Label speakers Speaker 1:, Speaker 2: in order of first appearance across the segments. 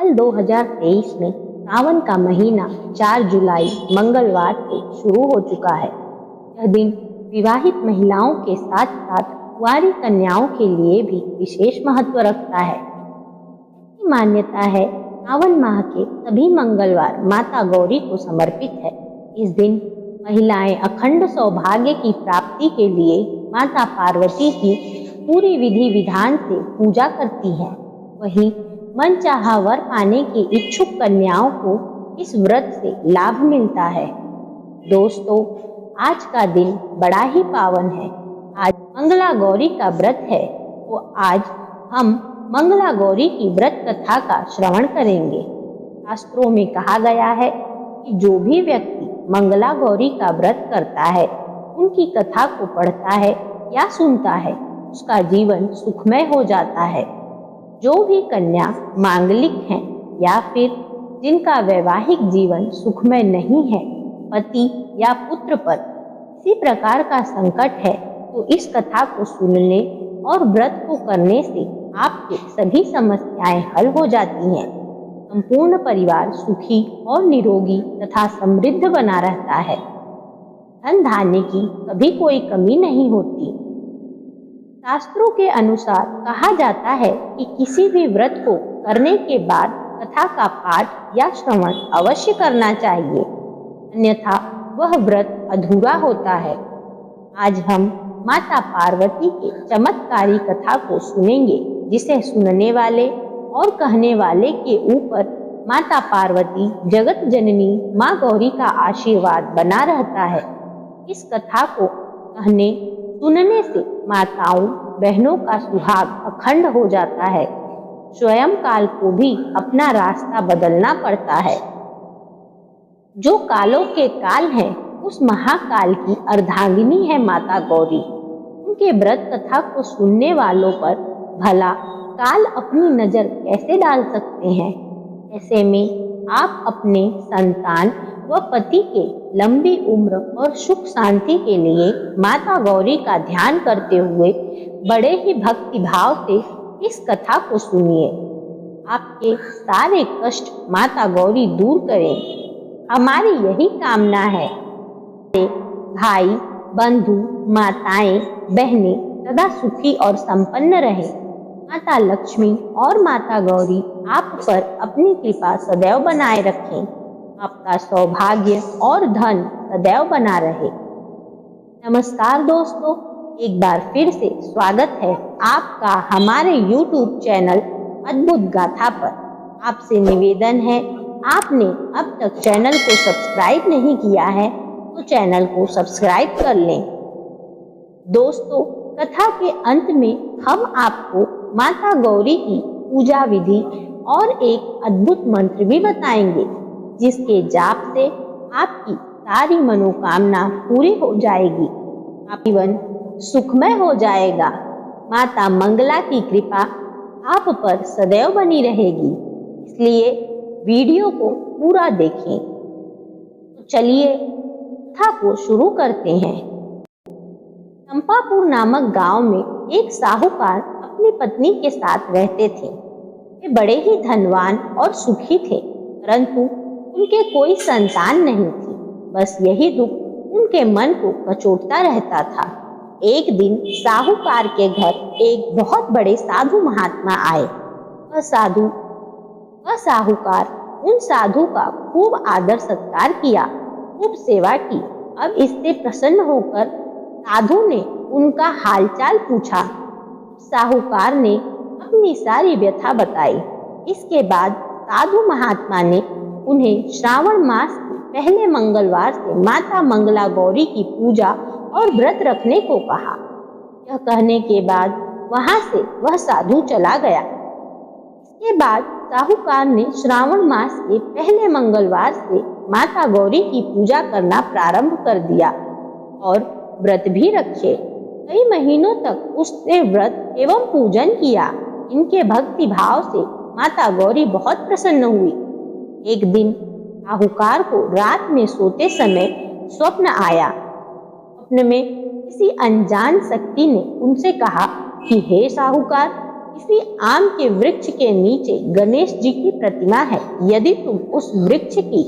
Speaker 1: साल 2023 में सावन का महीना 4 जुलाई मंगलवार से शुरू हो चुका है। यह दिन विवाहित महिलाओं के साथ साथ कुंवारी कन्याओं के लिए भी विशेष महत्व रखता है। इसकी मान्यता है सावन माह के सभी मंगलवार माता गौरी को समर्पित है। इस दिन महिलाएं अखंड सौभाग्य की प्राप्ति के लिए माता पार्वती की पूरी विधि विधान से पूजा करती हैं। वहीं मनचाहा वर पाने की इच्छुक कन्याओं को इस व्रत से लाभ मिलता है। दोस्तों, आज का दिन बड़ा ही पावन है। आज मंगला गौरी का व्रत है, तो आज हम मंगला गौरी की व्रत कथा का श्रवण करेंगे। शास्त्रों में कहा गया है कि जो भी व्यक्ति मंगला गौरी का व्रत करता है, उनकी कथा को पढ़ता है या सुनता है, उसका जीवन सुखमय हो जाता है। जो भी कन्या मांगलिक हैं या फिर जिनका वैवाहिक जीवन सुखमय नहीं है, पति या पुत्र पर किसी प्रकार का संकट है, तो इस कथा को सुनने और व्रत को करने से आपके सभी समस्याएं हल हो जाती हैं। संपूर्ण परिवार सुखी और निरोगी तथा समृद्ध बना रहता है। धन धान्य की कभी कोई कमी नहीं होती। शास्त्रों के अनुसार कहा जाता है कि किसी भी व्रत को करने के बाद कथा का पाठ या श्रवण अवश्य करना चाहिए, अन्यथा वह व्रत अधूरा होता है। आज हम माता पार्वती के चमत्कारी कथा को सुनेंगे, जिसे सुनने वाले और कहने वाले के ऊपर माता पार्वती जगत जननी माँ गौरी का आशीर्वाद बना रहता है। इस कथा को कहने सुनने से माताओं बहनों का सुहाग अखंड हो जाता है। स्वयं काल को भी अपना रास्ता बदलना पड़ता है। जो कालों के काल हैं, उस महाकाल की अर्धांगिनी है माता गौरी। उनके व्रत कथा को सुनने वालों पर भला काल अपनी नजर कैसे डाल सकते हैं। ऐसे में आप अपने संतान व पति के लंबी उम्र और सुख शांति के लिए माता गौरी का ध्यान करते हुए बड़े ही भक्ति भाव से इस कथा को सुनिए। आपके सारे कष्ट माता गौरी दूर करें, हमारी यही कामना है। भाई बंधु माताएं बहनें सदा सुखी और संपन्न रहे। माता लक्ष्मी और माता गौरी आप पर अपनी कृपा सदैव बनाए रखें। आपका सौभाग्य और धन सदैव बना रहे। नमस्कार दोस्तों, एक बार फिर से स्वागत है आपका हमारे YouTube चैनल अद्भुत गाथा पर। आपसे निवेदन है, आपने अब तक चैनल को सब्सक्राइब नहीं किया है तो चैनल को सब्सक्राइब कर लें। दोस्तों, कथा के अंत में हम आपको माता गौरी की पूजा विधि और एक अद्भुत मंत्र भी बताएंगे, जिसके जाप से आपकी सारी मनोकामना पूरी हो जाएगी। आपका जीवन सुखमय हो जाएगा। माता मंगला की कृपा आप पर सदैव बनी रहेगी, इसलिए वीडियो को पूरा देखें। तो चलिए कथा को शुरू करते हैं। चंपापुर नामक गांव में एक साहूकार अपनी पत्नी के साथ रहते थे। वे बड़े ही धनवान और सुखी थे, परंतु उनके कोई संतान नहीं थी। बस यही दुख उनके मन को कचोटता रहता था। एक दिन साहूकार के घर एक बहुत बड़े साधु महात्मा आए। वह साहूकार उन साधु का खूब आदर सत्कार किया, खूब सेवा की। अब इससे प्रसन्न होकर साधु ने उनका हालचाल पूछा। साहूकार ने अपनी सारी व्यथा बताई। इसके बाद साधु महात्मा ने उन्हें श्रावण मास के पहले मंगलवार से माता मंगला गौरी की पूजा और व्रत रखने को कहा। यह कहने के बाद वहां से वह साधु चला गया। इसके बाद साहूकार ने श्रावण मास के पहले मंगलवार से माता गौरी की पूजा करना प्रारंभ कर दिया और व्रत भी रखे। कई महीनों तक उसने व्रत एवं पूजन किया। इनके भक्ति भाव से माता गौरी बहुत प्रसन्न हुई। एक दिन साहूकार को रात में सोते समय स्वप्न आया। स्वप्न में किसी अनजान शक्ति ने उनसे कहा कि हे साहूकार, इसी आम के वृक्ष के नीचे गणेश जी की प्रतिमा है। यदि तुम उस वृक्ष की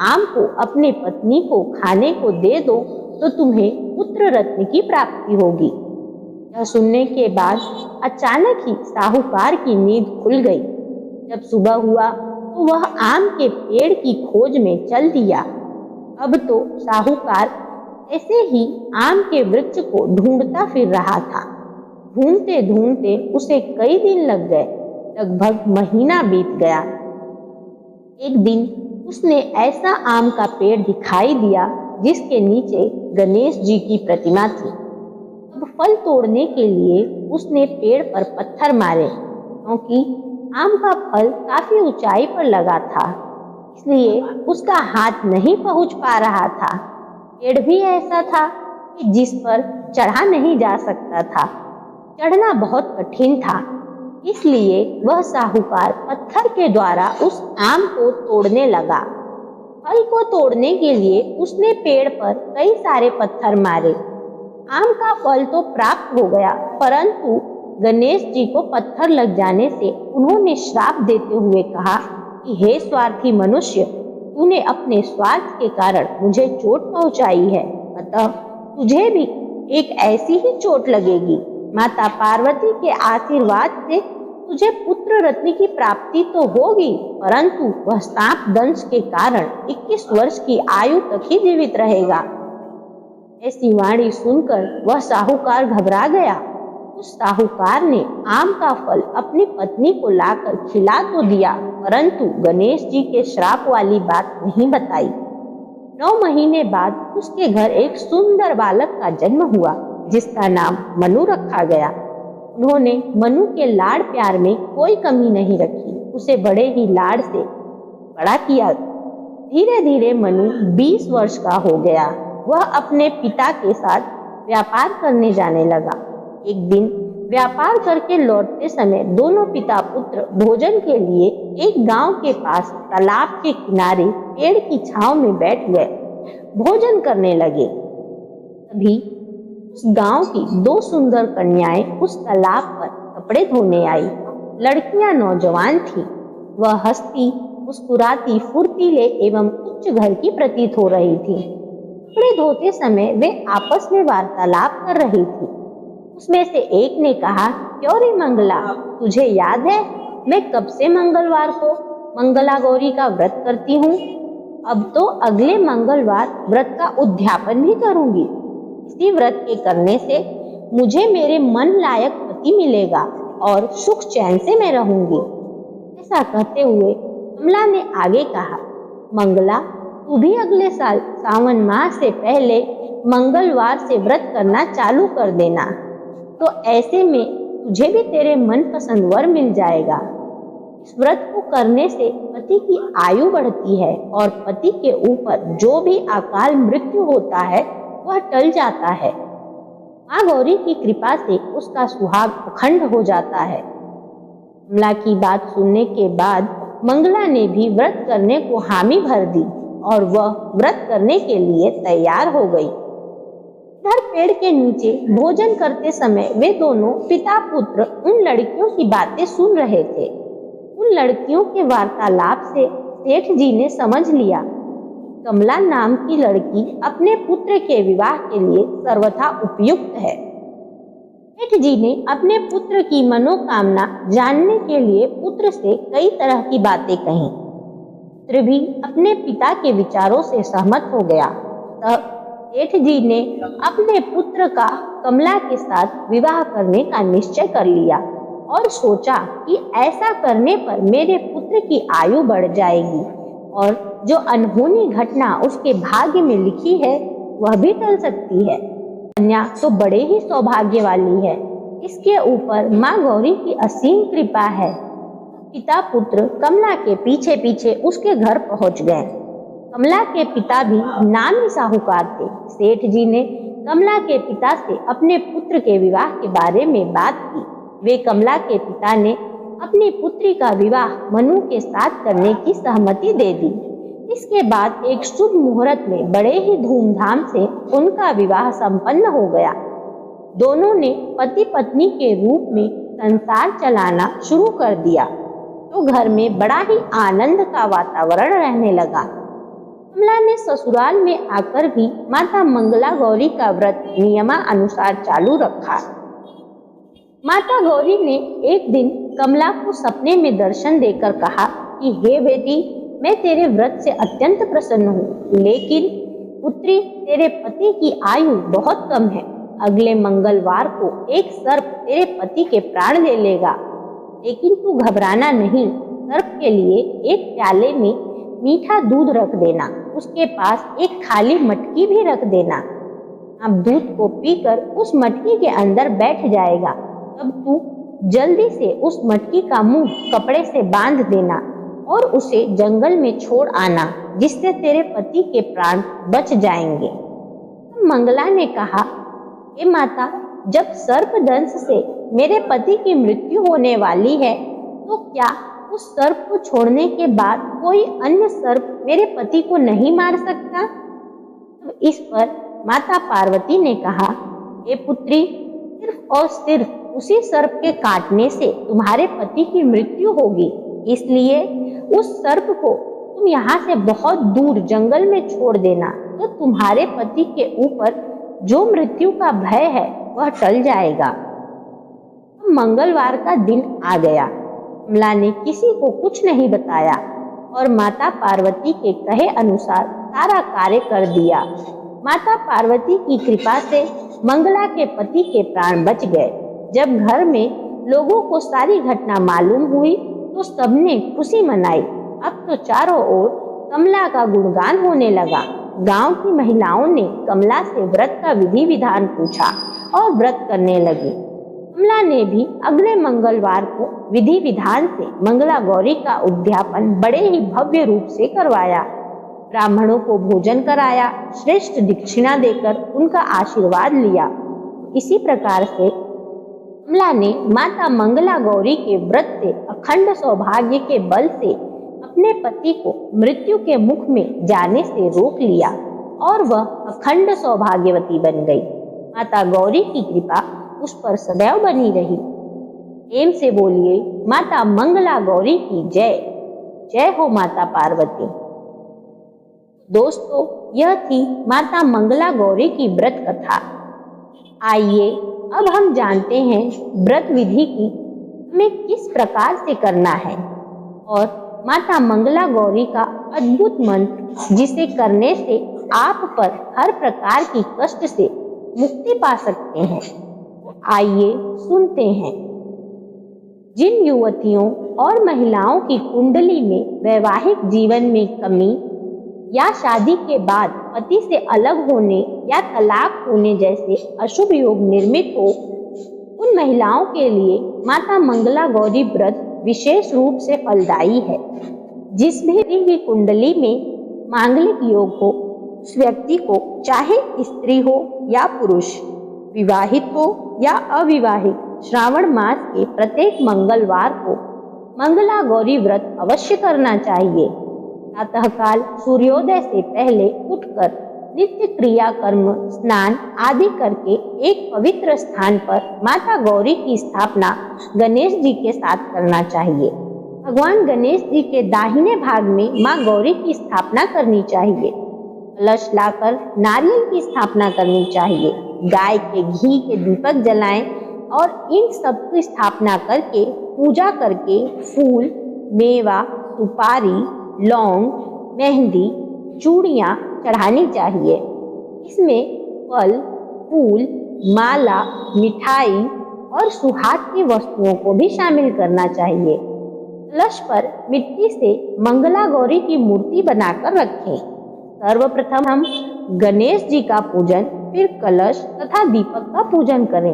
Speaker 1: आम को अपनी पत्नी को खाने को दे दो तो तुम्हें पुत्र रत्न की प्राप्ति होगी। यह सुनने के बाद अचानक ही साहूकार की नींद खुल गई। जब सुबह हुआ तो वह आम के पेड़ की खोज में चल दिया। अब तो साहूकार ऐसे ही आम के वृक्ष को ढूंढता फिर रहा था। ढूंढते ढूंढते उसे कई दिन लग गए, लगभग महीना बीत गया। एक दिन उसने ऐसा आम का पेड़ दिखाई दिया जिसके नीचे गणेश जी की प्रतिमा थी। अब फल तोड़ने के लिए उसने पेड़ पर पत्थर मारे, क्योंकि आम का फल काफी ऊंचाई पर लगा था, इसलिए उसका हाथ नहीं पहुंच पा रहा था। पेड़ भी ऐसा था कि जिस पर चढ़ा नहीं जा सकता था। चढ़ना बहुत कठिन था, इसलिए वह साहूकार पत्थर के द्वारा उस आम को तोड़ने लगा। फल को तोड़ने के लिए उसने पेड़ पर कई सारे पत्थर मारे। आम का फल तो प्राप्त हो गया, परंतु गणेश जी को पत्थर लग जाने से उन्होंने श्राप देते हुए कहा कि हे स्वार्थी मनुष्य, तूने अपने स्वार्थ के कारण मुझे चोट पहुंचाई है, अतः तुझे भी एक ऐसी ही चोट लगेगी। माता पार्वती के आशीर्वाद से तुझे पुत्र रत्न की प्राप्ति तो होगी, परंतु वह सांप दंश के कारण 21 वर्ष की आयु तक ही जीवित रहेगा। ऐसी वाणी सुनकर वह साहूकार घबरा गया। उस साहूकार ने आम का फल अपनी पत्नी को लाकर खिला तो दिया, परंतु गणेश जी के श्राप वाली बात नहीं बताई। 9 महीने बाद उसके घर एक सुंदर बालक का जन्म हुआ, जिसका नाम मनु रखा गया। उन्होंने मनु के लाड़ प्यार में कोई कमी नहीं रखी, उसे बड़े ही लाड़ से बड़ा किया। धीरे धीरे मनु 20 वर्ष का हो गया। वह अपने पिता के साथ व्यापार करने जाने लगा। एक दिन व्यापार करके लौटते समय दोनों पिता पुत्र भोजन के लिए एक गांव के पास तालाब के किनारे पेड़ की छांव में बैठ गए, भोजन करने लगे। तभी उस गांव की 2 सुंदर कन्याएं उस तालाब पर कपड़े धोने आई। लड़कियां नौजवान थीं। वह हंसती, मुस्कुराती, फुर्तीले एवं उच्च घर की प्रतीत हो रही थी। कपड़े धोते समय वे आपस में वार्तालाप कर रही थी। उसमें से एक ने कहा, क्यों रे मंगला, तुझे याद है मैं कब से मंगलवार को मंगला गौरी का व्रत करती हूँ। अब तो अगले मंगलवार व्रत का उद्यापन भी करूंगी। इसी व्रत के करने से मुझे मेरे मन लायक पति मिलेगा और सुख चैन से मैं रहूंगी। ऐसा कहते हुए कमला ने आगे कहा, मंगला, तू भी अगले साल सावन माह से पहले मंगलवार से व्रत करना चालू कर देना, तो ऐसे में तुझे भी तेरे मनपसंद वर मिल जाएगा। इस व्रत को करने से पति की आयु बढ़ती है और पति के ऊपर जो भी अकाल मृत्यु होता है वह टल जाता है। माँ गौरी की कृपा से उसका सुहाग अखंड हो जाता है। कमला की बात सुनने के बाद मंगला ने भी व्रत करने को हामी भर दी और वह व्रत करने के लिए तैयार हो गई। इधर पेड़ के नीचे भोजन करते समय वे दोनों पिता पुत्र उन लड़कियों की बातें सुन रहे थे। उन लड़कियों के वार्तालाप से सेठ जी ने समझ लिया कमला नाम की लड़की अपने पुत्र के विवाह के लिए सर्वथा उपयुक्त है। सेठ जी ने अपने पुत्र की मनोकामना जानने के लिए पुत्र से कई तरह की बातें कही। पुत्र भी अपने पिता के विचारों से सहमत हो गया। तब सेठ जी ने अपने पुत्र का कमला के साथ विवाह करने का निश्चय कर लिया और सोचा कि ऐसा करने पर मेरे पुत्र की आयु बढ़ जाएगी और जो अनहोनी घटना उसके भाग्य में लिखी है वह भी टल सकती है। कन्या तो बड़े ही सौभाग्य वाली है, इसके ऊपर माँ गौरी की असीम कृपा है। पिता पुत्र कमला के पीछे पीछे उसके घर पहुंच गए। कमला के पिता भी नामी साहूकार थे। सेठ जी ने कमला के पिता से अपने पुत्र के विवाह के बारे में बात की। वे कमला के पिता ने अपनी पुत्री का विवाह मनु के साथ करने की सहमति दे दी। इसके बाद एक शुभ मुहूर्त में बड़े ही धूमधाम से उनका विवाह संपन्न हो गया। दोनों ने पति पत्नी के रूप में संसार चलाना शुरू कर दिया तो घर में बड़ा ही आनंद का वातावरण रहने लगा। कमला ने ससुराल में आकर भी माता मंगला गौरी का व्रत नियमानुसार चालू रखा। माता गौरी ने एक दिन कमला को सपने में दर्शन देकर कहा कि हे बेटी, मैं तेरे व्रत से अत्यंत प्रसन्न हूँ, लेकिन पुत्री, तेरे पति की आयु बहुत कम है। अगले मंगलवार को एक सर्प तेरे पति के प्राण ले लेगा, लेकिन तू घबराना नहीं। सर्प के लिए एक प्याले में मीठा दूध रख देना, उसके पास एक खाली मटकी भी रख देना। अब दूध को पीकर उस मटकी के अंदर बैठ जाएगा, तब तू जल्दी से उस मटकी का मुंह कपड़े से बांध देना और उसे जंगल में छोड़ आना, जिससे तेरे पति के प्राण बच जाएंगे। मंगला ने कहा, हे माता, जब सर्प दंश से मेरे पति की मृत्यु होने वाली है, तो क्या उस सर्प को छोड़ने के बाद कोई अन्य सर्प मेरे पति को नहीं मार सकता? तो इस पर माता पार्वती ने कहा, हे पुत्री, सिर्फ और सिर्फ उसी सर्प के काटने से तुम्हारे पति की मृत्यु होगी, इसलिए उस सर्प को तुम यहाँ से बहुत दूर जंगल में छोड़ देना, तो तुम्हारे पति के ऊपर जो मृत्यु का भय है वह टल जाएगा। मंगलवार का दिन आ गया। कमला ने किसी को कुछ नहीं बताया और माता पार्वती के कहे अनुसार सारा कार्य कर दिया। माता पार्वती की कृपा से मंगला के पति के प्राण बच गए। जब घर में लोगों को सारी घटना मालूम हुई तो सबने खुशी मनाई। अब तो चारों ओर कमला का गुणगान होने लगा। गांव की महिलाओं ने कमला से व्रत का विधि विधान पूछा और व्रत करने लगी। कमला ने भी अगले मंगलवार को विधि विधान से मंगला गौरी का उद्यापन बड़े ही भव्य रूप से करवाया। ब्राह्मणों को भोजन कराया, श्रेष्ठ दक्षिणा देकर उनका आशीर्वाद लिया। इसी प्रकार से कमला ने माता मंगला गौरी के व्रत से अखंड सौभाग्य के बल से अपने पति को मृत्यु के मुख में जाने से रोक लिया और वह अखंड सौभाग्यवती बन गई। माता गौरी की कृपा उस पर सदैव बनी रही। प्रेम से बोलिए, माता मंगला गौरी की जय। जय हो माता पार्वती। दोस्तों, यह थी माता मंगला गौरी की व्रत कथा। आइए अब हम जानते हैं व्रत विधि की हमें किस प्रकार से करना है और माता मंगला गौरी का अद्भुत मंत्र, जिसे करने से आप पर हर प्रकार की कष्ट से मुक्ति पा सकते हैं। आइए सुनते हैं। जिन युवतियों और महिलाओं की कुंडली में वैवाहिक जीवन में कमी या शादी के बाद पति से अलग होने या तलाक होने जैसे अशुभ योग निर्मित हो, उन महिलाओं के लिए माता मंगला गौरी व्रत विशेष रूप से फलदायी है। जिस भी व्यक्ति की कुंडली में मांगलिक योग हो, उस व्यक्ति को चाहे स्त्री हो या पुरुष, विवाहित हो या अविवाहित, श्रावण मास के प्रत्येक मंगलवार को मंगला गौरी व्रत अवश्य करना चाहिए। प्रातःकाल सूर्योदय से पहले उठकर नित्य क्रिया कर्म, स्नान आदि करके एक पवित्र स्थान पर माता गौरी की स्थापना गणेश जी के साथ करना चाहिए। भगवान गणेश जी के दाहिने भाग में माँ गौरी की स्थापना करनी चाहिए। कलश लाकर नारियल की स्थापना करनी चाहिए। गाय के घी के दीपक जलाएं और इन सब की स्थापना करके पूजा करके फूल, मेवा, सुपारी, लौंग, मेहंदी, चूड़ियाँ चढ़ानी चाहिए। इसमें फल, फूल, माला, मिठाई और सुहाग की वस्तुओं को भी शामिल करना चाहिए। कलश पर मिट्टी से मंगला गौरी की मूर्ति बनाकर रखें। सर्वप्रथम हम गणेश जी का पूजन, फिर कलश तथा दीपक का पूजन करें।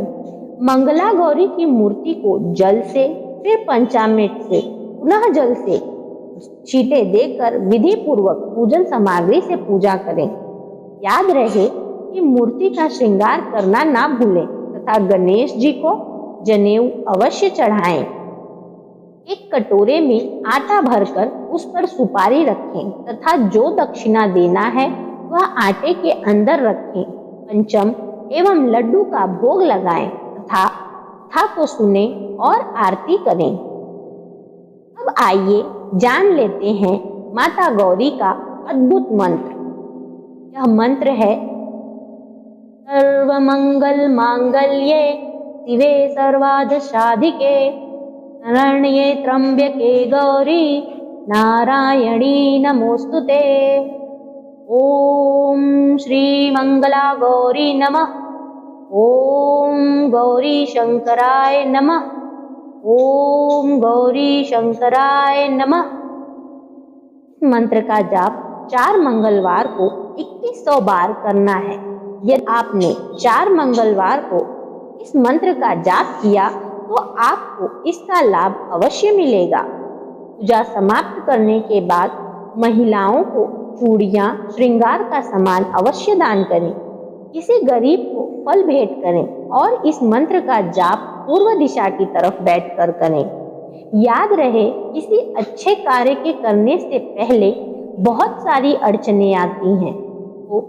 Speaker 1: मंगला गौरी की मूर्ति को जल से, फिर पंचामृत से, पुनः जल से छींटे देकर विधि पूर्वक पूजन सामग्री से पूजा करें। याद रहे कि मूर्ति का श्रृंगार करना ना भूलें तथा गणेश जी को जनेऊ अवश्य चढ़ाएं। एक कटोरे में आटा भरकर उस पर सुपारी रखें तथा जो दक्षिणा देना है वह आटे के अंदर रखें। पंचम एवं लड्डू का भोग लगाएं तथा कथा को सुने और आरती करें। अब आइए जान लेते हैं माता गौरी का अद्भुत मंत्र। यह मंत्र है सर्वमंगल मांगल्ये शिवे सर्वार्थ साधिके शरण्ये त्र्यंबके गौरी नारायणी नमोस्तुते। ओम श्री मंगला गौरी नमः। ओम गौरी शंकराय नमः। ओम गौरी शंकराय नमः। इस मंत्र का जाप 4 मंगलवार को 2100 बार करना है। यदि आपने 4 मंगलवार को इस मंत्र का जाप किया तो आपको इसका लाभ अवश्य मिलेगा। पूजा समाप्त करने के बाद महिलाओं को चूड़ियां, श्रृंगार का सामान अवश्य दान करें। किसी गरीब को फल भेंट करें और इस मंत्र का जाप पूर्व दिशा की तरफ बैठकर करें। याद रहे, किसी अच्छे कार्य के करने से पहले बहुत सारी अड़चनें आती हैं, तो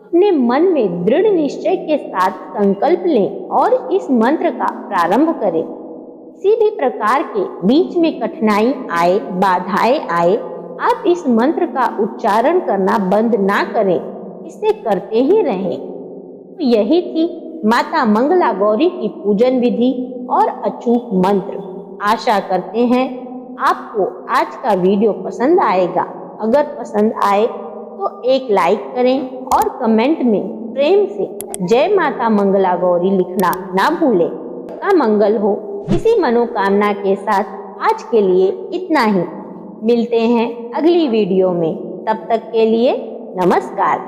Speaker 1: अपने मन में दृढ़ निश्चय के साथ संकल्प लें और इस मंत्र का प्रारंभ करें। किसी भी प्रकार के बीच में कठिनाई आए, बाधाएं आए, आप इस मंत्र का उच्चारण करना बंद ना करें, इसे करते ही रहें। तो यही थी माता मंगला गौरी की पूजन विधि और अचूक मंत्र। आशा करते हैं आपको आज का वीडियो पसंद आएगा। अगर पसंद आए तो एक लाइक करें और कमेंट में प्रेम से जय माता मंगला गौरी लिखना ना भूलें। का मंगल हो। इसी मनोकामना के साथ आज के लिए इतना ही। मिलते हैं अगली वीडियो में। तब तक के लिए नमस्कार।